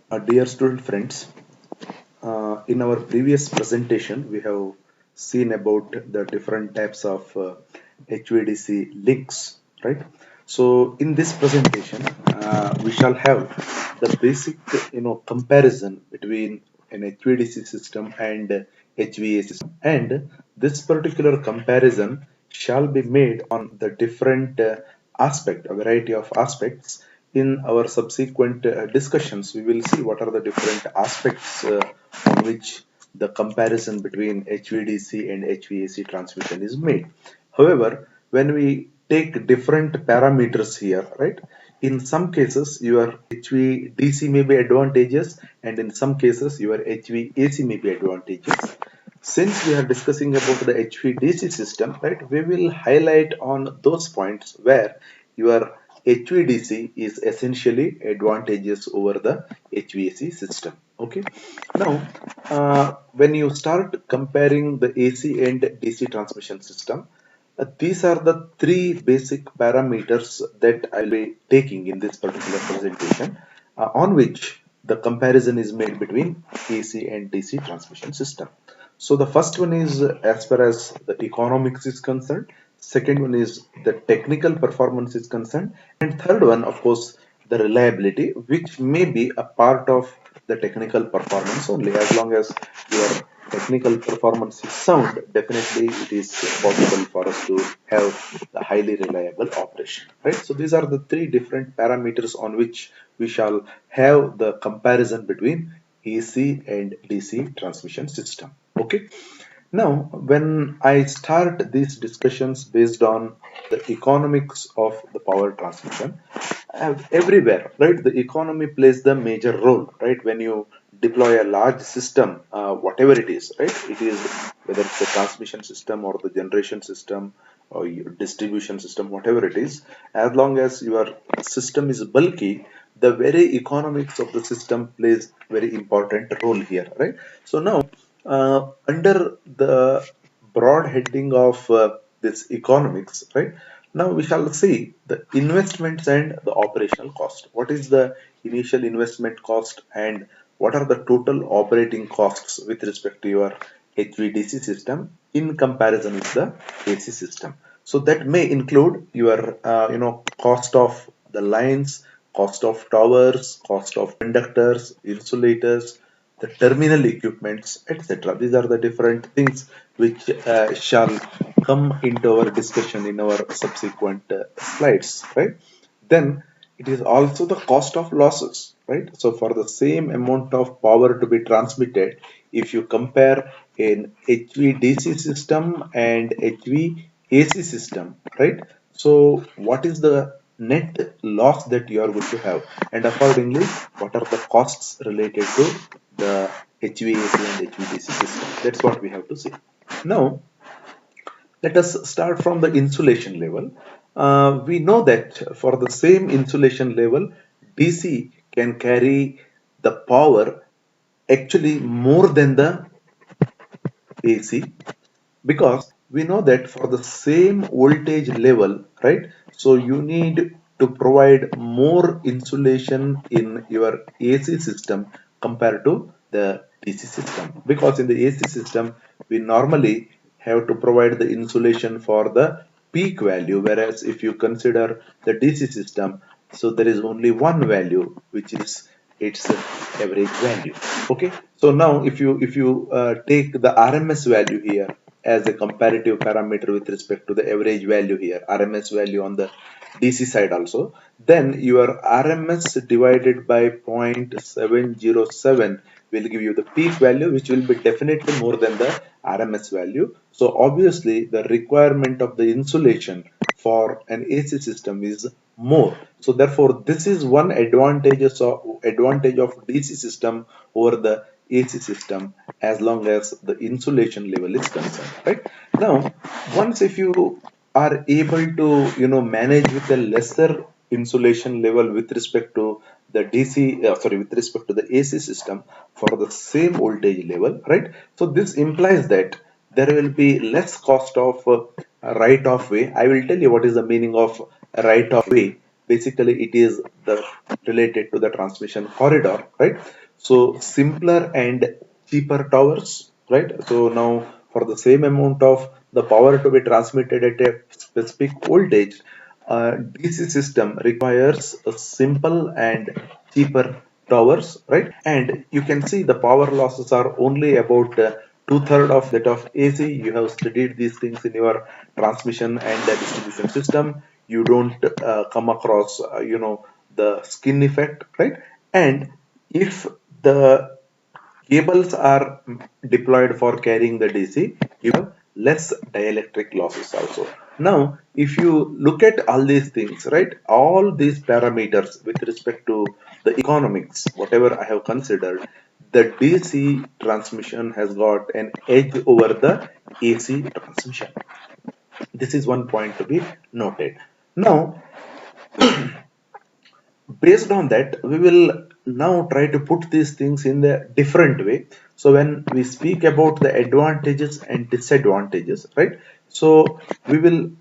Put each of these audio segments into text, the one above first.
Dear student friends, in our previous presentation, we have seen about the different types of HVDC links, right? So in this presentation, we shall have the basic, comparison between an HVDC system and HVAC system, and this particular comparison shall be made on the different a variety of aspects. In our subsequent discussions, we will see what are the different aspects on which the comparison between HVDC and HVAC transmission is made. However, when we take different parameters here, right? In some cases, your HVDC may be advantageous, and in some cases, your HVAC may be advantageous. Since we are discussing about the HVDC system, right, we will highlight on those points where your HVDC is essentially advantageous over the HVAC system. Okay. Now, when you start comparing the AC and DC transmission system, these are the three basic parameters that I'll be taking in this particular presentation, on which the comparison is made between AC and DC transmission system. So the first one is as far as the economics is concerned, second one is the technical performance is concerned, and third one, of course, the reliability, which may be a part of the technical performance only. As long as your technical performance is sound, definitely it is possible for us to have the highly reliable operation, right? So these are the three different parameters on which we shall have the comparison between AC and DC transmission system. Okay. Now, when I start these discussions based on the economics of the power transmission, everywhere, right, the economy plays the major role, right? When you deploy a large system, whatever it is, right? It is whether it's a transmission system or the generation system or your distribution system, whatever it is, as long as your system is bulky, the very economics of the system plays very important role here, right? So now, under the broad heading of this economics, right? Now we shall see the investments and the operational cost. What is the initial investment cost and what are the total operating costs with respect to your HVDC system in comparison with the AC system? So that may include your, cost of the lines, cost of towers, cost of conductors, insulators, the terminal equipments, etc. These are the different things which shall come into our discussion in our subsequent slides, right? Then it is also the cost of losses, right? So for the same amount of power to be transmitted, if you compare an HVDC system and HVAC system, right? So what is the net loss that you are going to have, and accordingly what are the costs related to the HVAC and HVDC system? That's what we have to see. Now let us start from the insulation level. We know that for the same insulation level, DC can carry the power actually more than the AC, because we know that for the same voltage level, right? So you need to provide more insulation in your AC system compared to the DC system, because in the AC system we normally have to provide the insulation for the peak value, whereas if you consider the DC system, so there is only one value, which is its average value. Okay, so now if you take the RMS value here as a comparative parameter with respect to the average value here, RMS value on the DC side also, then your RMS divided by 0.707 will give you the peak value, which will be definitely more than the RMS value. So obviously the requirement of the insulation for an AC system is more. So therefore this is one advantage of DC system over the AC system, as long as the insulation level is concerned, right? Now, once if you are able to manage with a lesser insulation level with respect to the DC, with respect to the AC system for the same voltage level, right? So this implies that there will be less cost of right of way. I will tell you what is the meaning of right of way basically it is the related to the transmission corridor, right? So simpler and cheaper towers, right? So now for the same amount of the power to be transmitted at a specific voltage, DC system requires a simple and cheaper towers, right? And you can see the power losses are only about two-thirds of that of AC. You have studied these things in your transmission and the distribution system. You don't come across, the skin effect, right? And if the cables are deployed for carrying the DC, you have less dielectric losses also. Now, if you look at all these things, right, all these parameters with respect to the economics, whatever I have considered, the DC transmission has got an edge over the AC transmission. This is one point to be noted. Now, based on that, we will now try to put these things in the different way. So when we speak about the advantages and disadvantages, right, so we will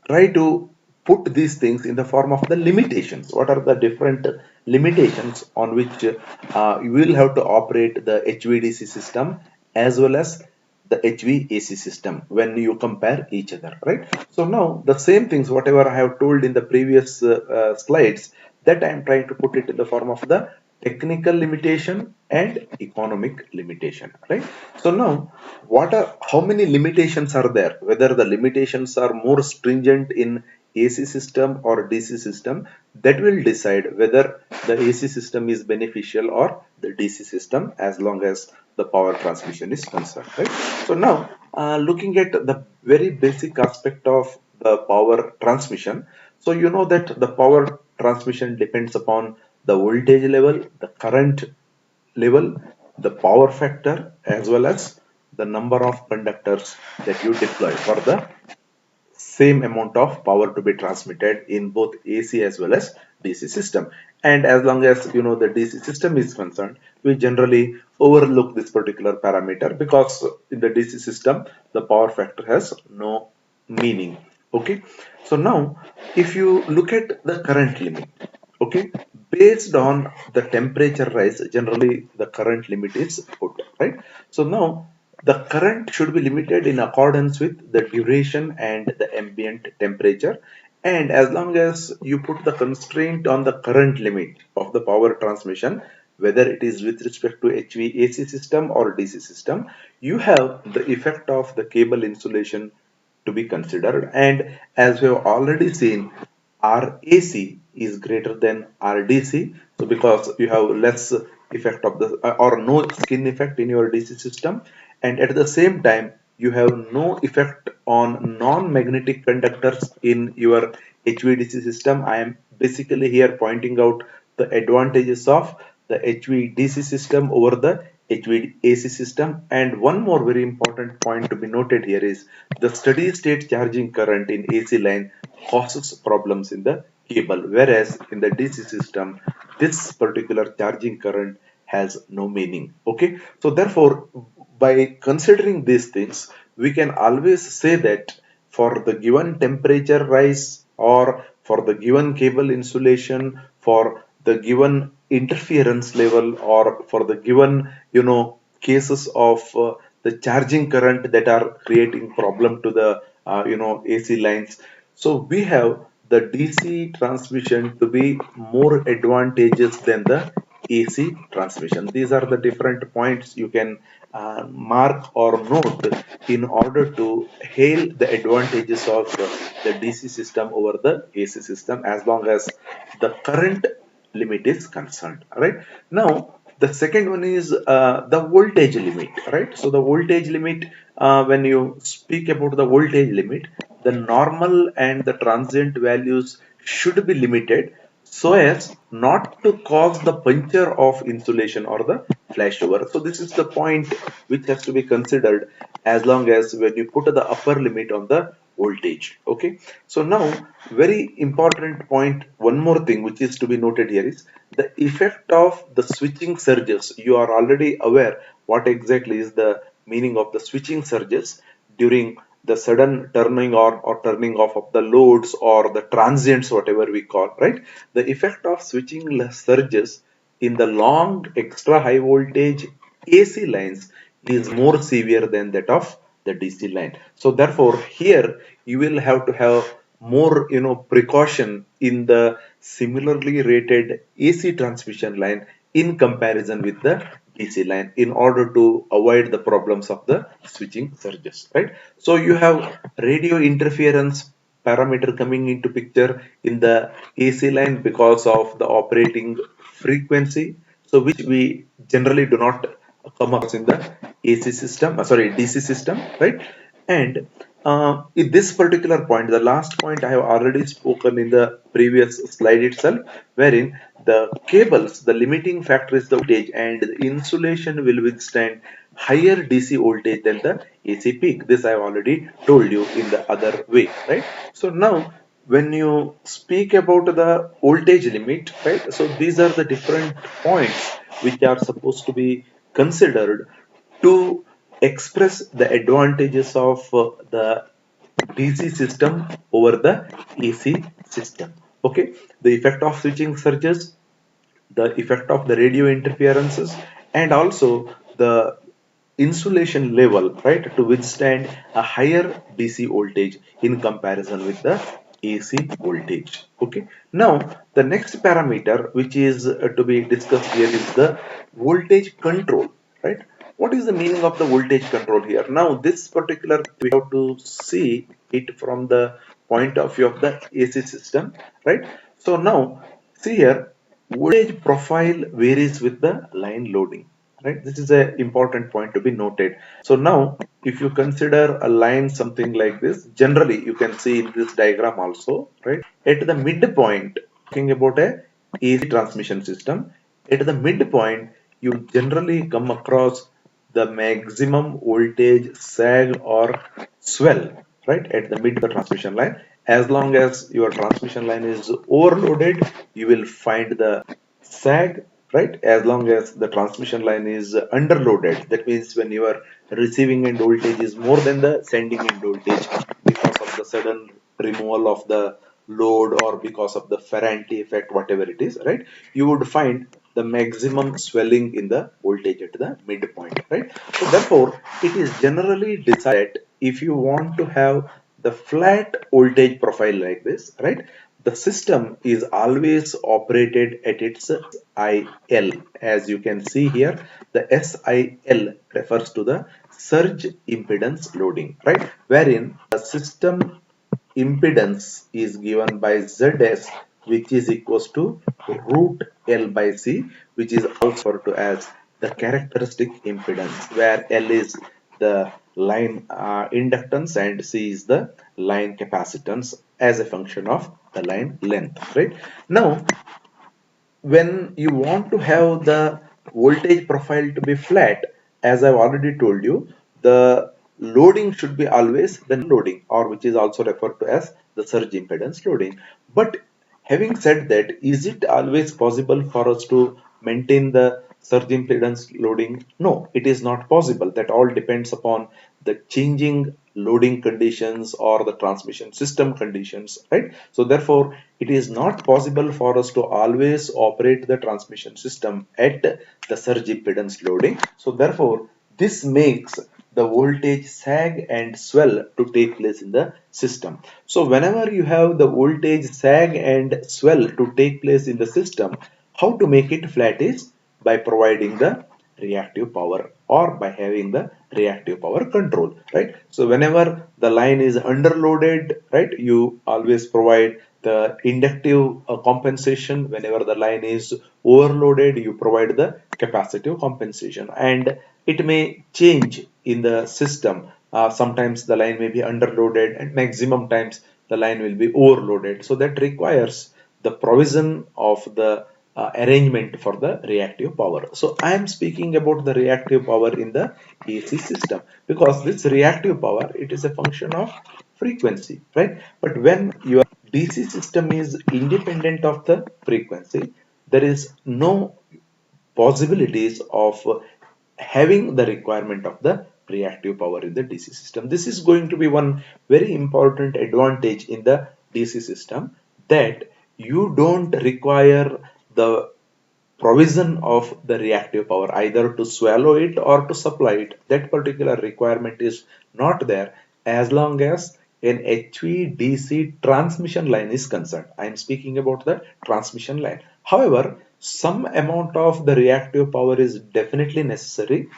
try to put these things in the form of the limitations. What are the different limitations on which you will have to operate the HVDC system as well as the HVAC system when you compare each other, right? So now the same things, whatever I have told in the previous slides, that I am trying to put it in the form of the technical limitation and economic limitation, right? So now how many limitations are there? Whether the limitations are more stringent in AC system or DC system, that will decide whether the AC system is beneficial or the DC system, as long as the power transmission is concerned, right? So now looking at the very basic aspect of the power transmission, so you know that the power transmission depends upon the voltage level, the current level, the power factor, as well as the number of conductors that you deploy for the same amount of power to be transmitted in both AC as well as DC system. And as long as you know the DC system is concerned, we generally overlook this particular parameter because in the DC system the power factor has no meaning. Okay, so now if you look at the current limit, okay, based on the temperature rise, generally the current limit is put, right? So now the current should be limited in accordance with the duration and the ambient temperature. And as long as you put the constraint on the current limit of the power transmission, whether it is with respect to HVAC system or DC system, you have the effect of the cable insulation to be considered. And as we have already seen, RAC is greater than RDC. So because you have less effect of the or no skin effect in your DC system, and at the same time you have no effect on non-magnetic conductors in your HVDC system. I am basically here pointing out the advantages of the HVDC system over the HVAC system. And one more very important point to be noted here is the steady state charging current in AC line causes problems in the cable, whereas in the DC system this particular charging current has no meaning. Okay, so therefore by considering these things, we can always say that for the given temperature rise or for the given cable insulation, for the given interference level, or for the given cases of the charging current that are creating problem to the AC lines, so we have the DC transmission to be more advantageous than the AC transmission. These are the different points you can mark or note in order to hail the advantages of the DC system over the AC system, as long as the current limit is concerned. Right now, the second one is the voltage limit. Right, so the voltage limit, when you speak about the voltage limit, the normal and the transient values should be limited so as not to cause the puncture of insulation or the flashover. So this is the point which has to be considered as long as when you put the upper limit on the voltage. Okay, so now very important point, one more thing which is to be noted here is the effect of the switching surges. You are already aware what exactly is the meaning of the switching surges during the sudden turning or turning off of the loads or the transients, whatever we call, right? The effect of switching surges in the long extra high voltage AC lines is more severe than that of the DC line. So therefore, here you will have to have more precaution in the similarly rated AC transmission line in comparison with the DC line in order to avoid the problems of the switching surges, right? So you have radio interference parameter coming into picture in the AC line because of the operating frequency, so which we generally do not come across in the AC system, DC system, right? And in this particular point, the last point I have already spoken in the previous slide itself, wherein the cables, the limiting factor is the voltage, and the insulation will withstand higher DC voltage than the AC peak. This I have already told you in the other way, right? So now, when you speak about the voltage limit, right? So these are the different points which are supposed to be considered to express the advantages of the DC system over the AC system. Okay, the effect of switching surges, the effect of the radio interferences, and also the insulation level, right, to withstand a higher DC voltage in comparison with the AC voltage. Okay, now the next parameter which is to be discussed here is the voltage control, right? What is the meaning of the voltage control here? Now this particular we have to see it from the point of view of the AC system, right? So now see here, voltage profile varies with the line loading, right? This is an important point to be noted. So now if you consider a line something like this, generally you can see in this diagram also, right? At the midpoint, talking about a AC transmission system, at the midpoint you generally come across the maximum voltage sag or swell, right, at the mid of the transmission line. As long as your transmission line is overloaded, you will find the sag, right? As long as the transmission line is underloaded, that means when your receiving end voltage is more than the sending end voltage because of the sudden removal of the load or because of the Ferranti effect, whatever it is, right? You would find the maximum swelling in the voltage at the midpoint, right? So therefore, it is generally decided if you want to have the flat voltage profile like this, right? The system is always operated at its SIL. As you can see here, the SIL refers to the surge impedance loading, right? Wherein the system impedance is given by ZS, which is equals to root L by C, which is also referred to as the characteristic impedance, where L is the line inductance and C is the line capacitance as a function of the line length, right? Now, when you want to have the voltage profile to be flat, as I've already told you, the loading should be always the loading, or which is also referred to as the surge impedance loading. But having said that, is it always possible for us to maintain the surge impedance loading? No, it is not possible. That all depends upon the changing loading conditions or the transmission system conditions, right? So therefore, it is not possible for us to always operate the transmission system at the surge impedance loading. So therefore, this makes the voltage sag and swell to take place in the system. So whenever you have the voltage sag and swell to take place in the system, how to make it flat is by providing the reactive power or by having the reactive power control, right? So whenever the line is underloaded, right, you always provide the inductive compensation. Whenever the line is overloaded, you provide the capacitive compensation, and it may change in the system. Sometimes the line may be underloaded and maximum times the line will be overloaded, so that requires the provision of the arrangement for the reactive power. So I am speaking about the reactive power in the AC system because this reactive power, it is a function of frequency, right? But when your DC system is independent of the frequency, there is no possibilities of having the requirement of the reactive power in the DC system. This is going to be one very important advantage in the DC system, that you don't require the provision of the reactive power either to swallow it or to supply it. That particular requirement is not there as long as an HVDC transmission line is concerned. I am speaking about the transmission line. However, some amount of the reactive power is definitely necessary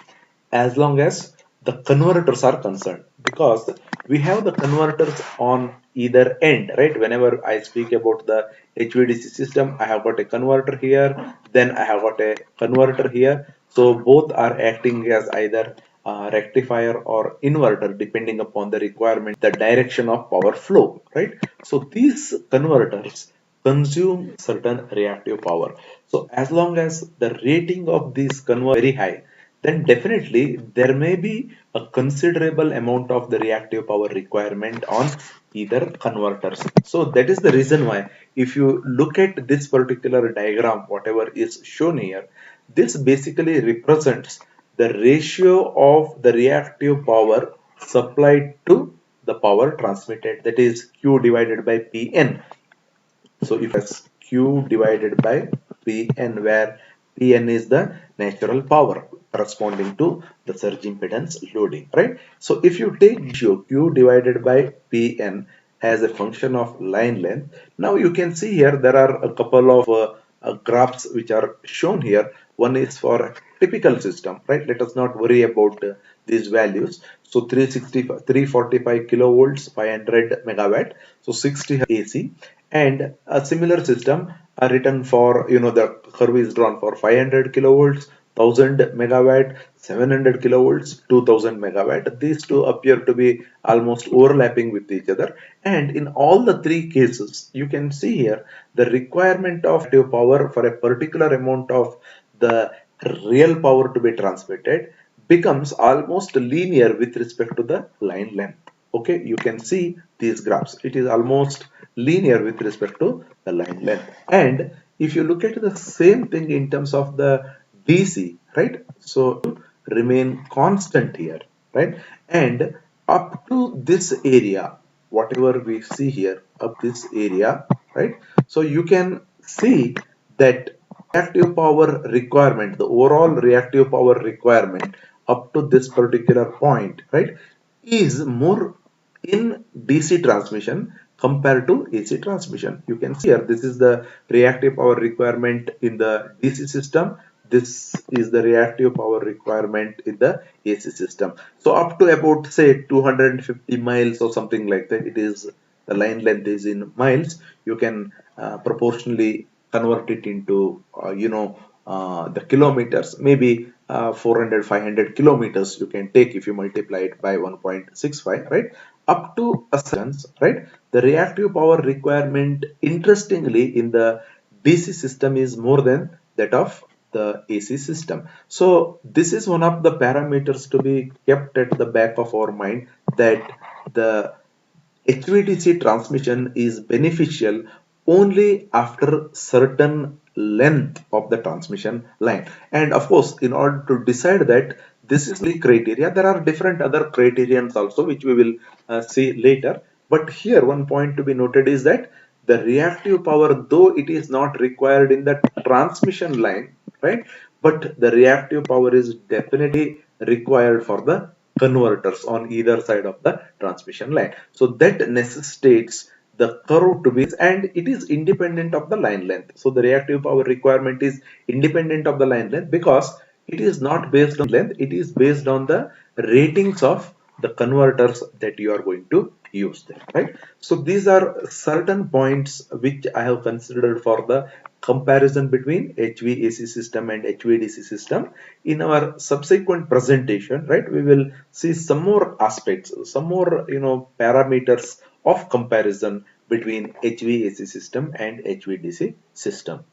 as long as the converters are concerned, because we have the converters on either end, right? Whenever I speak about the HVDC system, I have got a converter here, then I have got a converter here. So both are acting as either rectifier or inverter depending upon the requirement, the direction of power flow, right? So these converters consume certain reactive power. So as long as the rating of these converters is very high, then definitely there may be a considerable amount of the reactive power requirement on either converters. So that is the reason why if you look at this particular diagram, whatever is shown here, this basically represents the ratio of the reactive power supplied to the power transmitted, that is Q divided by Pn. So if it's Q divided by Pn, where Pn is the natural power corresponding to the surge impedance loading, right? So if you take ratio Q divided by Pn as a function of line length, now you can see here there are a couple of graphs which are shown here. One is for typical system, right? Let us not worry about these values. So 345 kilovolts, 500 megawatt, so 60 AC, and a similar system are written for, the curve is drawn for 500 kilovolts, 1000 megawatt, 700 kilovolts, 2000 megawatt. These two appear to be almost overlapping with each other, and in all the three cases you can see here the requirement of active power for a particular amount of the real power to be transmitted becomes almost linear with respect to the line length. Okay, you can see these graphs, it is almost linear with respect to the line length. And if you look at the same thing in terms of the DC, right, so remain constant here, right, and up to this area, whatever we see here, up this area, right, so you can see that reactive power requirement, the overall reactive power requirement up to this particular point, right, is more in DC transmission compared to AC transmission. You can see here, this is the reactive power requirement in the DC system. This is the reactive power requirement in the AC system. So up to about say 250 miles or something like that, it is the line length is in miles. You can proportionally convert it into the kilometers, maybe 400 500 kilometers you can take if you multiply it by 1.65, right, up to a sense, right. The reactive power requirement, interestingly, in the DC system is more than that of the AC system. So this is one of the parameters to be kept at the back of our mind, that the HVDC transmission is beneficial only after certain length of the transmission line. And of course, in order to decide that, this is the criteria. There are different other criterions also, which we will see later. But here one point to be noted is that the reactive power, though it is not required in the transmission line, right, but the reactive power is definitely required for the converters on either side of the transmission line. So that necessitates the curve to be, and it is independent of the line length. So the reactive power requirement is independent of the line length, because it is not based on length, it is based on the ratings of the converters that you are going to use there, right? So these are certain points which I have considered for the comparison between HVAC system and HVDC system. In our subsequent presentation, right, we will see some more aspects, some more parameters of comparison between HVAC system and HVDC system.